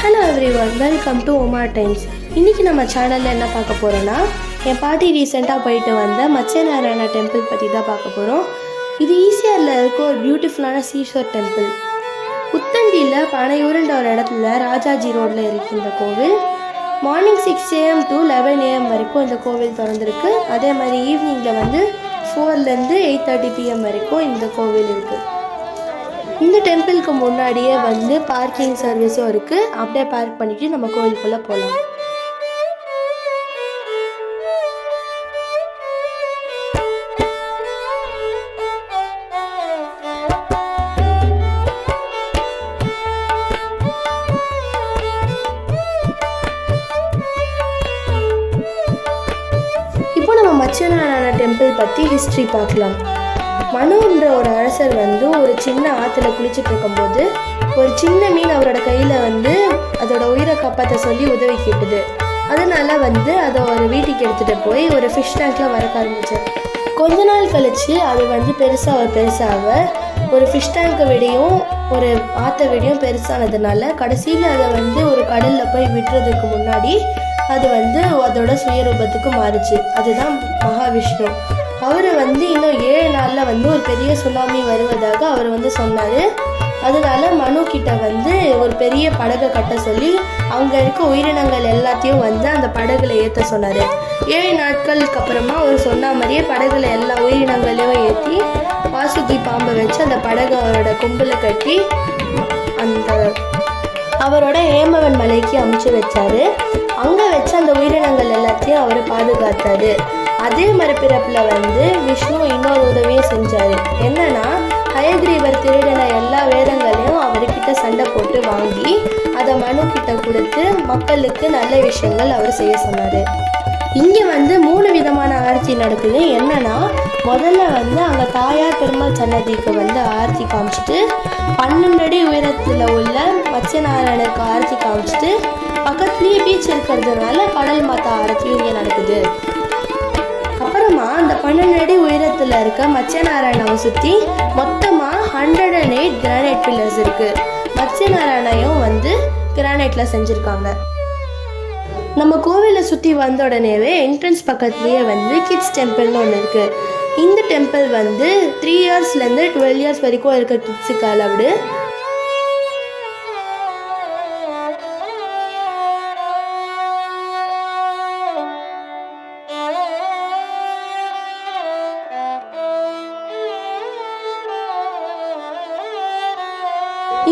Hello everyone, welcome to ஒமா times. இன்றைக்கி நம்ம சேனலில் என்ன பார்க்க போகிறோன்னா, என் பாட்டி ரீசெண்டாக போயிட்டு வந்த மத்ஸ்யநாராயணா டெம்பிள் பற்றி தான் பார்க்க போகிறோம். இது ஈசிஆரில் இருக்க ஒரு பியூட்டிஃபுல்லான சீஷோர் டெம்பிள். புத்தண்டியில் பனையூருன்ற ஒரு இடத்துல ராஜாஜி ரோடில் இருக்குது இந்த கோவில். மார்னிங் 6 AM to 11 AM வரைக்கும் இந்த கோவில் திறந்துருக்கு. அதே மாதிரி ஈவினிங்கில் 4 8:30 PM வரைக்கும் இந்த கோவில் இருக்குது. இந்த டெம்பிளுக்கு முன்னாடியே பார்க்கிங் சர்வீஸும் இருக்குது. அப்படியே பார்க் பண்ணிவிட்டு நம்ம கோவிலுக்குள்ளே போகலாம். இப்போ நம்ம மத்ஸ்யநாராயணா டெம்பிள் பற்றி ஹிஸ்ட்ரி பார்க்கலாம். மனுன்ற ஒரு அரசர் ஒரு சின்ன ஆற்றுல குளிச்சுட்டு இருக்கும்போது ஒரு சின்ன மீன் அவரோட கையில் அதோட உயிரை காப்பாற்ற சொல்லி உதவி கேட்டுது. அதனால அதை ஒரு வீட்டுக்கு எடுத்துகிட்டு போய் ஒரு ஃபிஷ் டேங்க்கில் வளர்க்க ஆரம்பிச்சார். கொஞ்ச நாள் கழித்து அது பெருசாக ஒரு ஃபிஷ் டேங்கை விடையும் ஒரு ஆற்றை விடையும் பெருசானதுனால கடைசியில் அதை ஒரு கடலில் போய் விட்டுறதுக்கு முன்னாடி அது அதோட சுயரூபத்துக்கு மாறுச்சு. அதுதான் மகாவிஷ்ணு. அவர் இன்னும் 7 நாளில் ஒரு பெரிய சுனாமி வருவதாக அவர் சொன்னார். அதனால மனு கிட்ட ஒரு பெரிய படகை கட்ட சொல்லி அங்கே இருக்க உயிரினங்கள் எல்லாத்தையும் அந்த படகுல ஏற்ற சொன்னார். 7 நாட்களுக்கு அப்புறமா அவர் சொன்ன மாதிரியே படகுல எல்லா உயிரினங்களையும் ஏற்றி வாசுகி பாம்பை வச்சு அந்த படகு அவரோட கொம்பில் கட்டி அவரோட ஏமவன் மலைக்கு அமுச்சு வச்சாரு. அங்கே வச்சு அந்த உயிரினங்கள் எல்லாத்தையும் அவர் பாதுகாத்தாரு. அதே மறுபிறப்பில் விஷ்ணு இன்னொரு உதவியும் செஞ்சார். என்னன்னா, ஹயக்ரீவர் திருடின எல்லா வேதங்களையும் அவர்கிட்ட சண்டை போட்டு வாங்கி அதை மனு கிட்ட கொடுத்து மக்களுக்கு நல்ல விஷயங்கள் அவர் செய்ய சொன்னார். இங்கே 3 விதமான ஆர்த்தி நடக்குது. என்னன்னா, முதல்ல அங்கே தாயார் பெருமாள் சன்னதிக்கு ஆர்த்தி காமிச்சிட்டு 12 அடி உயரத்தில் உள்ள மத்ஸ்யநாராயணருக்கு ஆர்த்தி காமிச்சிட்டு பக்கத்துலேயே பீச் இருக்கிறதுனால கடல் மாதா ஆரத்தியும் இங்கே நடக்குது. அப்புறமா அந்த 12 அடி உயரத்தில் இருக்க மத்ஸ்யநாராயணாவை சுற்றி மொத்தமாக 108 கிரானைட் பில்லர்ஸ் இருக்குது. மத்ஸ்யநாராயணையும் கிரானைட்டில் செஞ்சுருக்காங்க. நம்ம கோவிலை சுற்றி வந்த உடனேவே என்ட்ரன்ஸ் பக்கத்துலேயே கிட்ஸ் டெம்பிள்னு ஒன்று இருக்குது. இந்த டெம்பிள் 3 இயர்ஸ்லேருந்து 12 இயர்ஸ் வரைக்கும் இருக்க கிட்ஸுக்கு அலவுடு.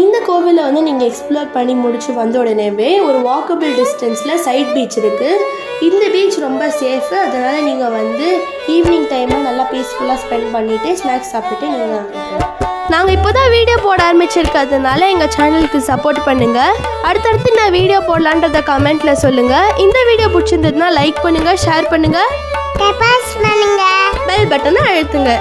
இந்த கோவிலை நீங்கள் எக்ஸ்ப்ளோர் பண்ணி முடிச்சு வந்த உடனேவே ஒரு வாக்கபிள் டிஸ்டன்ஸில் சைட் பீச் இருக்குது. இந்த பீச் ரொம்ப சேஃபு. அதனால் நீங்கள் ஈவினிங் டைமில் நல்லா பீஸ்ஃபுல்லாக ஸ்பெண்ட் பண்ணிவிட்டு ஸ்நாக்ஸ் சாப்பிட்டுட்டு நாங்கள் இப்போ தான் வீடியோ போட ஆரம்பிச்சிருக்கிறதுனால எங்கள் சேனலுக்கு சப்போர்ட் பண்ணுங்கள். அடுத்தடுத்து நான் வீடியோ போடலான்றதை கமெண்ட்டில் சொல்லுங்கள். இந்த வீடியோ பிடிச்சிருந்ததுன்னா லைக் பண்ணுங்கள், ஷேர் பண்ணுங்கள், பெல் பட்டனை அழுத்துங்க.